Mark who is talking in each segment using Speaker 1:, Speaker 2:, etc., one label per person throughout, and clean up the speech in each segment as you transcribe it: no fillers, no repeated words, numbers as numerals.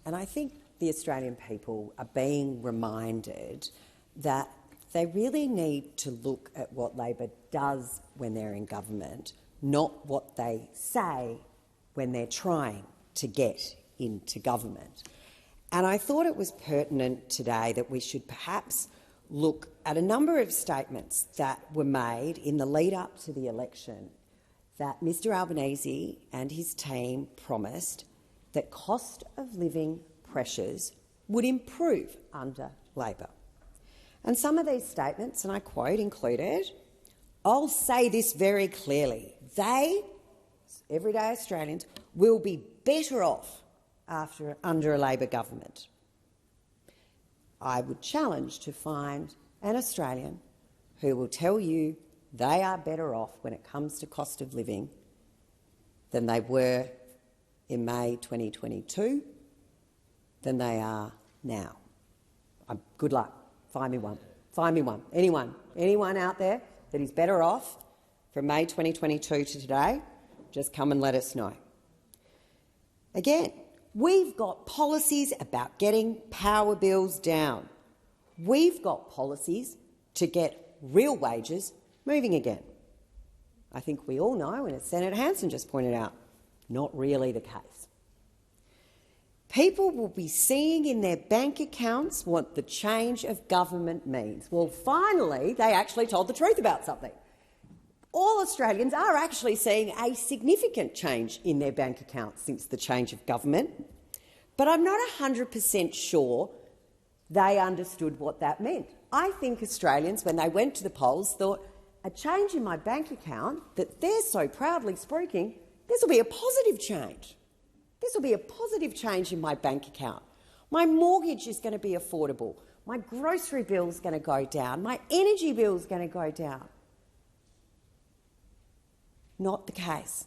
Speaker 1: And I think the Australian people are being reminded that they really need to look at what Labor does when they're in government, not what they say when they're trying to get into government. And I thought it was pertinent today that we should perhaps look at a number of statements that were made in the lead-up to the election that Mr Albanese and his team promised that cost of living pressures would improve under Labor. And some of these statements, and I quote, included, "I'll say this very clearly, they, everyday Australians, will be better off under a Labor government." I would challenge to find an Australian who will tell you they are better off when it comes to cost of living than they were in May 2022 than they are now. Good luck. Find me one. Find me one. Anyone out there that is better off from May 2022 to today, just come and let us know. Again, we've got policies about getting power bills down. We've got policies to get real wages moving again. I think we all know, and as Senator Hanson just pointed out, not really the case. People will be seeing in their bank accounts what the change of government means. Well, finally, they actually told the truth about something. All Australians are actually seeing a significant change in their bank accounts since the change of government, but I'm not 100% sure they understood what that meant. I think Australians, when they went to the polls, thought, a change in my bank account that they're so proudly speaking, this will be a positive change. This will be a positive change in my bank account. My mortgage is going to be affordable. My grocery bill is going to go down. My energy bill is going to go down. Not the case.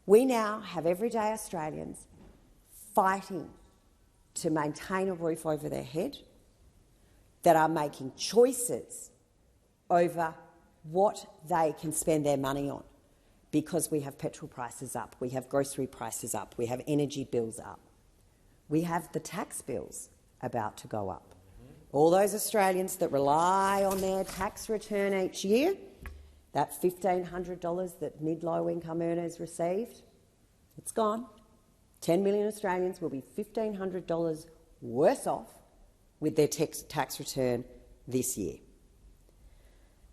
Speaker 1: We now have everyday Australians fighting to maintain a roof over their head, that are making choices over what they can spend their money on, because we have petrol prices up, we have grocery prices up, we have energy bills up, we have the tax bills about to go up. All those Australians that rely on their tax return each year, that $1,500 that mid-low income earners received, it's gone. 10 million Australians will be $1,500 worse off with their tax return this year.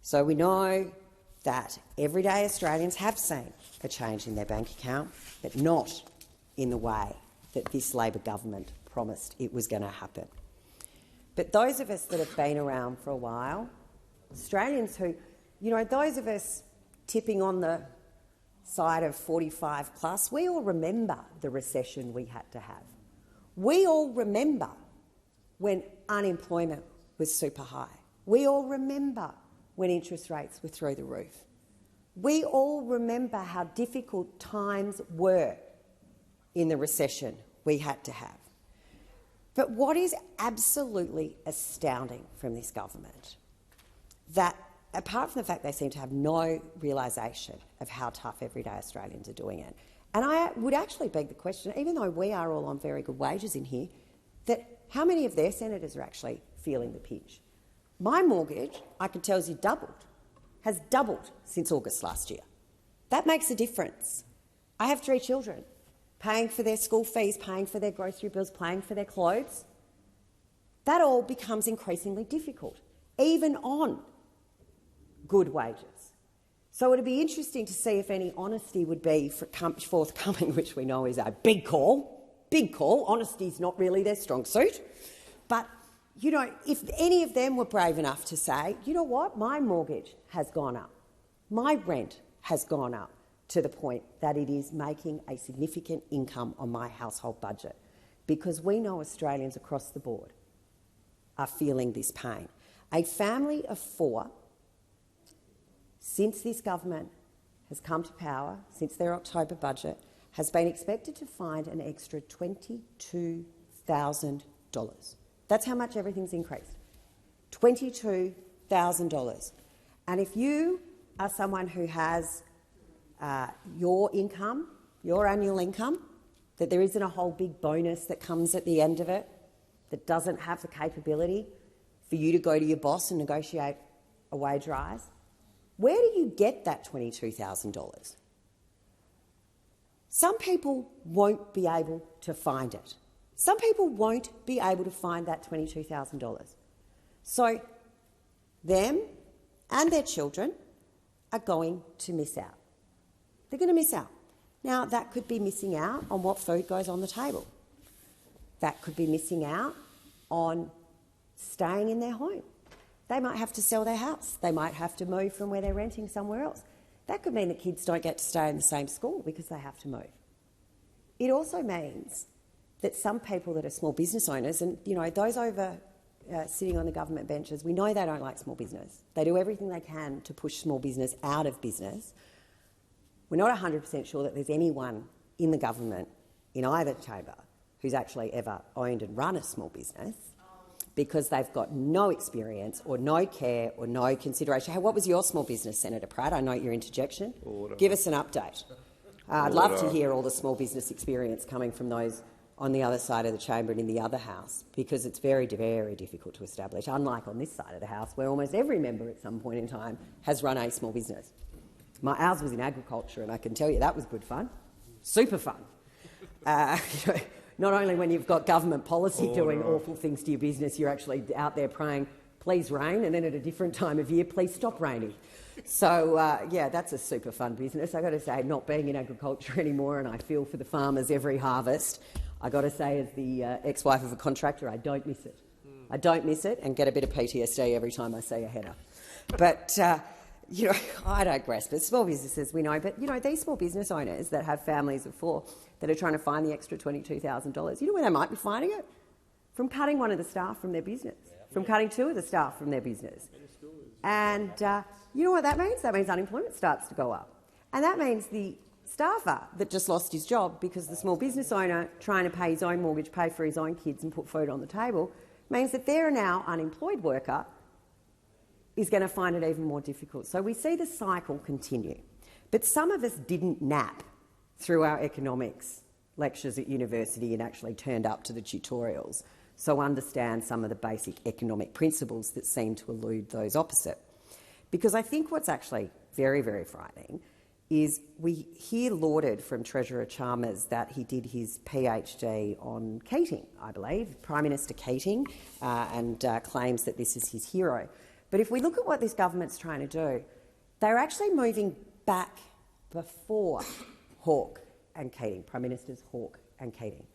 Speaker 1: So we know that everyday Australians have seen a change in their bank account, but not in the way that this Labor government promised it was going to happen. But those of us that have been around for a while, Australians who, those of us tipping on the side of 45 plus, we all remember the recession we had to have. We all remember when unemployment was super high. We all remember when interest rates were through the roof. We all remember how difficult times were in the recession we had to have. But what is absolutely astounding from this government, that apart from the fact they seem to have no realisation of how tough everyday Australians are doing it, and I would actually beg the question, even though we are all on very good wages in here, that how many of their senators are actually feeling the pinch? My mortgage, I can tell you, has doubled since August last year. That makes a difference. I have 3 children, paying for their school fees, paying for their grocery bills, paying for their clothes. That all becomes increasingly difficult, even on good wages. So it would be interesting to see if any honesty would be forthcoming, which we know is a big call. Big call. Honesty is not really their strong suit. But if any of them were brave enough to say, you know what, my mortgage has gone up, my rent has gone up to the point that it is making a significant income on my household budget, because we know Australians across the board are feeling this pain. A family of 4, since this government has come to power, since their October budget, has been expected to find an extra $22,000. That's how much everything's increased. $22,000. And if you are someone who has your income, your annual income, that there isn't a whole big bonus that comes at the end of it, that doesn't have the capability for you to go to your boss and negotiate a wage rise? Where do you get that $22,000? Some people won't be able to find it. Some people won't be able to find that $22,000. So them and their children are going to miss out. They're going to miss out. Now, that could be missing out on what food goes on the table. That could be missing out on staying in their home. They might have to sell their house. They might have to move from where they're renting somewhere else. That could mean that kids don't get to stay in the same school because they have to move. It also means that some people that are small business owners, and those over sitting on the government benches, we know they don't like small business. They do everything they can to push small business out of business. We're not 100% sure that there's anyone in the government, in either chamber, who's actually ever owned and run a small business, because they've got no experience or no care or no consideration. Hey, what was your small business, Senator Pratt? I note your interjection.
Speaker 2: Order.
Speaker 1: Give us an update. I'd love to hear all the small business experience coming from those on the other side of the chamber and in the other house, because it's very, very difficult to establish, unlike on this side of the house where almost every member at some point in time has run a small business. Ours was in agriculture, and I can tell you that was good fun. Super fun. Not only when you've got government policy doing awful things to your business, you're actually out there praying, please rain, and then at a different time of year, please stop raining. So, yeah, that's a super fun business. I've got to say, not being in agriculture anymore, and I feel for the farmers every harvest, I've got to say, as the ex-wife of a contractor, I don't miss it. I don't miss it and get a bit of PTSD every time I see a header. But, I don't grasp it. Small businesses, we know, but, these small business owners that have families of four that are trying to find the extra $22,000, you know where they might be finding it? From cutting one of the staff from their business, from cutting two of the staff from their business. And you know what that means? That means unemployment starts to go up. And that means the staffer that just lost his job because the small business owner trying to pay his own mortgage, pay for his own kids and put food on the table, means that their now unemployed worker is going to find it even more difficult. So we see the cycle continue. But some of us didn't nap through our economics lectures at university and actually turned up to the tutorials, so understand some of the basic economic principles that seem to elude those opposite. Because I think what's actually very, very frightening is we hear lauded from Treasurer Chalmers that he did his PhD on Keating, I believe, Prime Minister Keating, and claims that this is his hero. But if we look at what this government's trying to do, they're actually moving back before Hawke and Keating, Prime Ministers Hawke and Keating.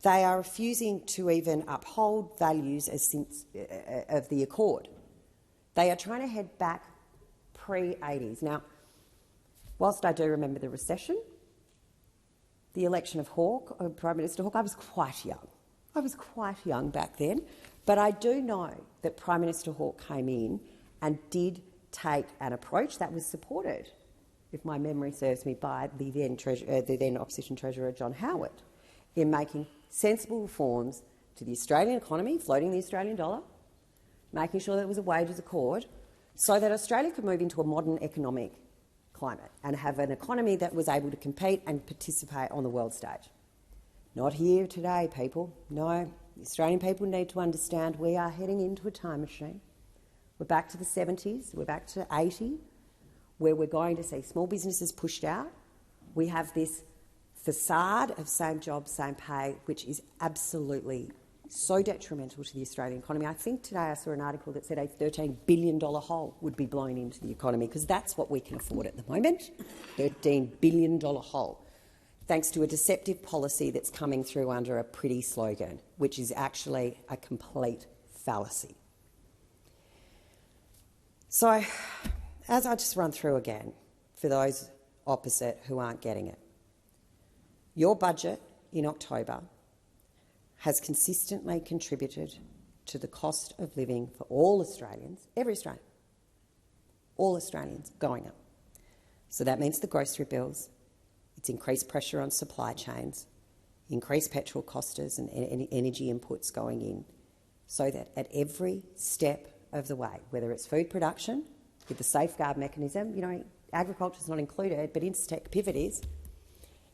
Speaker 1: They are refusing to even uphold values of the Accord. They are trying to head back pre-80s. Now, whilst I do remember the recession, the election of Hawke, Prime Minister Hawke, I was quite young. I was quite young back then, but I do know that Prime Minister Hawke came in and did take an approach that was supported, if my memory serves me, by the then opposition Treasurer John Howard, in making sensible reforms to the Australian economy, floating the Australian dollar, making sure that there was a wages accord, so that Australia could move into a modern economic climate and have an economy that was able to compete and participate on the world stage. Not here today, people. No, the Australian people need to understand we are heading into a time machine. We're back to the 70s, we're back to 80, where we're going to see small businesses pushed out. We have this facade of same job, same pay, which is absolutely so detrimental to the Australian economy. I think today I saw an article that said a $13 billion hole would be blown into the economy, because that's what we can afford at the moment, $13 billion hole, thanks to a deceptive policy that's coming through under a pretty slogan, which is actually a complete fallacy. So, as I just run through again, for those opposite who aren't getting it, your budget in October has consistently contributed to the cost of living for all Australians, every Australian, all Australians, going up. So that means the grocery bills, it's increased pressure on supply chains, increased petrol costers and energy inputs going in, so that at every step of the way, whether it's food production, with the safeguard mechanism, agriculture is not included, but Incitec Pivot is,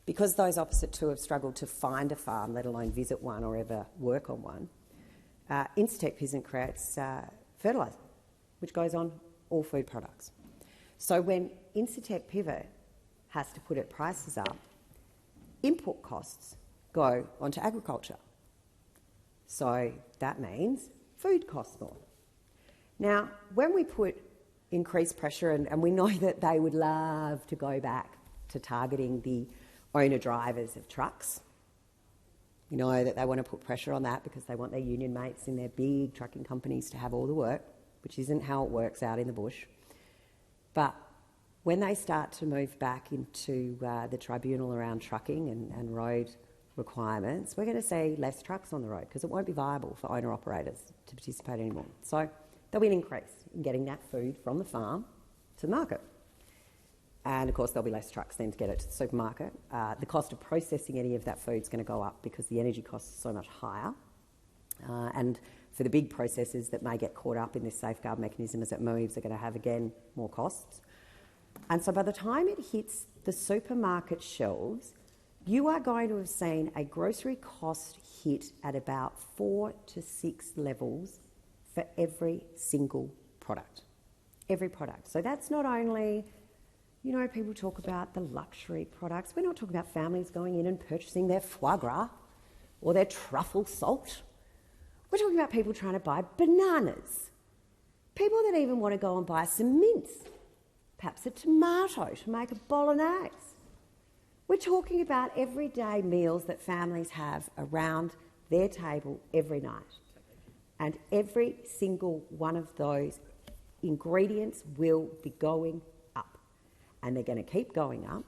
Speaker 1: because those opposite two have struggled to find a farm, let alone visit one or ever work on one, Incitec Pivot creates fertiliser, which goes on all food products. So when Incitec Pivot has to put its prices up, input costs go onto agriculture. So that means food costs more. Now, when we put increased pressure, and we know that they would love to go back to targeting the owner-drivers of trucks. We know that they want to put pressure on that because they want their union mates in their big trucking companies to have all the work, which isn't how it works out in the bush. But when they start to move back into the tribunal around trucking and road requirements, we're going to see less trucks on the road because it won't be viable for owner-operators to participate anymore. So there'll be an increase in getting that food from the farm to the market. And, of course, there'll be less trucks then to get it to the supermarket. The cost of processing any of that food is going to go up because the energy cost is so much higher. And for the big processors that may get caught up in this safeguard mechanism as it moves, are going to have, again, more costs. And so by the time it hits the supermarket shelves, you are going to have seen a grocery cost hit at about 4 to 6 levels for every single product. Every product. So that's not only... You know, people talk about the luxury products. We're not talking about families going in and purchasing their foie gras or their truffle salt. We're talking about people trying to buy bananas. People that even want to go and buy some mince, perhaps a tomato to make a bolognese. We're talking about everyday meals that families have around their table every night. And every single one of those ingredients will be going up. And they're going to keep going up,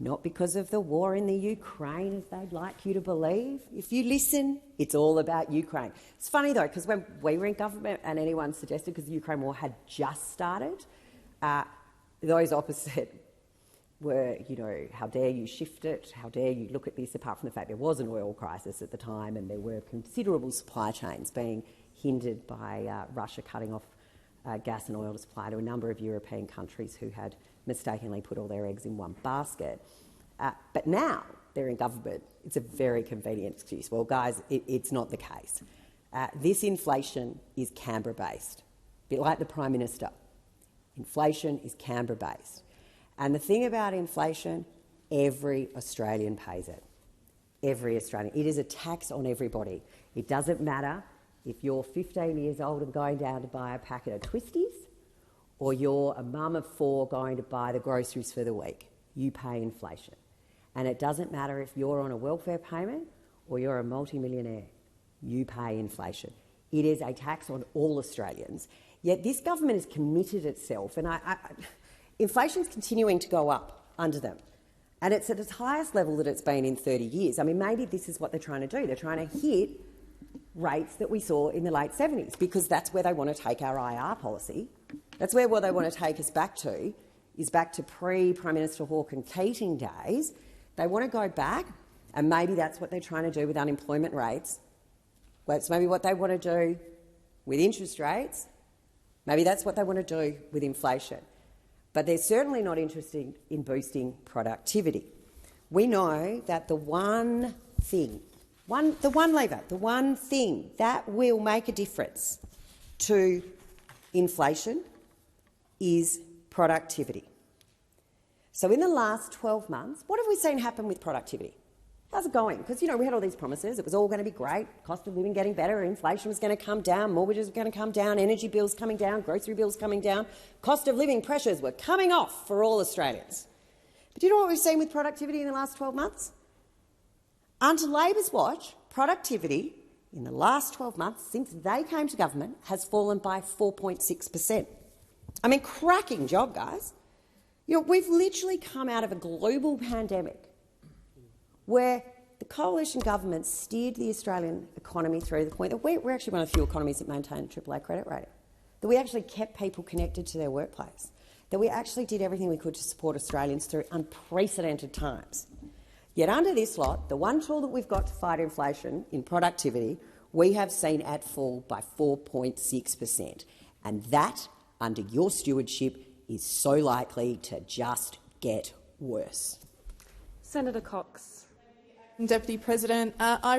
Speaker 1: not because of the war in the Ukraine, as they'd like you to believe. If you listen, it's all about Ukraine. It's funny, though, because when we were in government and anyone suggested, because the Ukraine war had just started, those opposite were, you know, how dare you shift it, how dare you look at this, apart from the fact there was an oil crisis at the time and there were considerable supply chains being hindered by Russia cutting off gas and oil to supply to a number of European countries who had mistakenly put all their eggs in one basket. But now they're in government. It's a very convenient excuse. Well, guys, it's not the case. This inflation is Canberra-based, a bit like the Prime Minister. Inflation is Canberra-based. And the thing about inflation, every Australian pays it. Every Australian. It is a tax on everybody. It doesn't matter if you're 15 years old and going down to buy a packet of twisties, or you're a mum of 4 going to buy the groceries for the week. You pay inflation. And it doesn't matter if you're on a welfare payment or you're a multimillionaire. You pay inflation. It is a tax on all Australians. Yet this government has committed itself, and inflation's continuing to go up under them. And it's at its highest level that it's been in 30 years. I mean, maybe this is what they're trying to do. They're trying to hit rates that we saw in the late 70s, because that's where they want to take our IR policy. That's where what they want to take us back to is back to pre-Prime Minister Hawke and Keating days. They want to go back, and maybe that's what they're trying to do with unemployment rates. Well, it's maybe what they want to do with interest rates. Maybe that's what they want to do with inflation. But they're certainly not interested in boosting productivity. We know that the one thing that will make a difference to inflation is productivity. So in the last 12 months, what have we seen happen with productivity? How's it going? Because, you know, we had all these promises. It was all going to be great. Cost of living getting better. Inflation was going to come down. Mortgages were going to come down. Energy bills coming down. Grocery bills coming down. Cost of living pressures were coming off for all Australians. But do you know what we've seen with productivity in the last 12 months? Under Labor's watch, productivity in the last 12 months, since they came to government, has fallen by 4.6%. I mean, cracking job, guys. You know, we've literally come out of a global pandemic where the coalition government steered the Australian economy through to the point that we're actually one of the few economies that maintain a AAA credit rating, that we actually kept people connected to their workplace, that we actually did everything we could to support Australians through unprecedented times. Yet under this lot, the one tool that we've got to fight inflation in productivity, we have seen it fall by 4.6%. And that, under your stewardship, is so likely to just get worse.
Speaker 2: Senator Cox.
Speaker 3: Deputy President, I